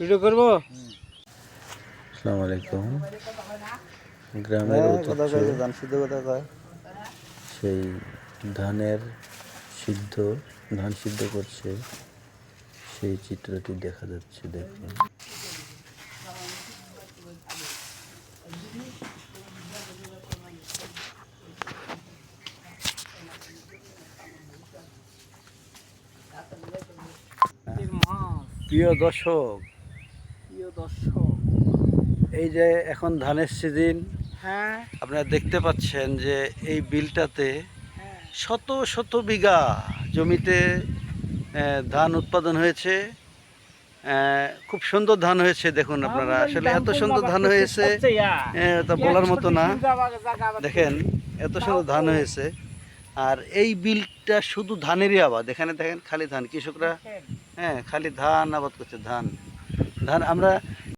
Video করবো। আসসালামু আলাইকুম। গ্রামের ঐতিহ্য সেই ধানের সিদ্ধ, ধান সিদ্ধ করছে সেই চিত্রটি দেখা যাচ্ছে। দেখুন, প্রিয় দর্শক, এই যে এখন ধানের সিজন, হ্যাঁ আপনারা দেখতে পাচ্ছেন যে এই বিলটাতে শত শত বিঘা জমিতে ধান উৎপাদন হয়েছে। খুব সুন্দর ধান হয়েছে। দেখুন আপনারা, আসলে এত সুন্দর ধান হয়েছে তা বলার মতো না। দেখেন এত সুন্দর ধান হয়েছে। আর এই বিলটা শুধু ধানেরই আবাদ। এখানে দেখেন খালি ধান, কৃষকরা খালি ধান আবাদ করছে। ধান ধান আমরা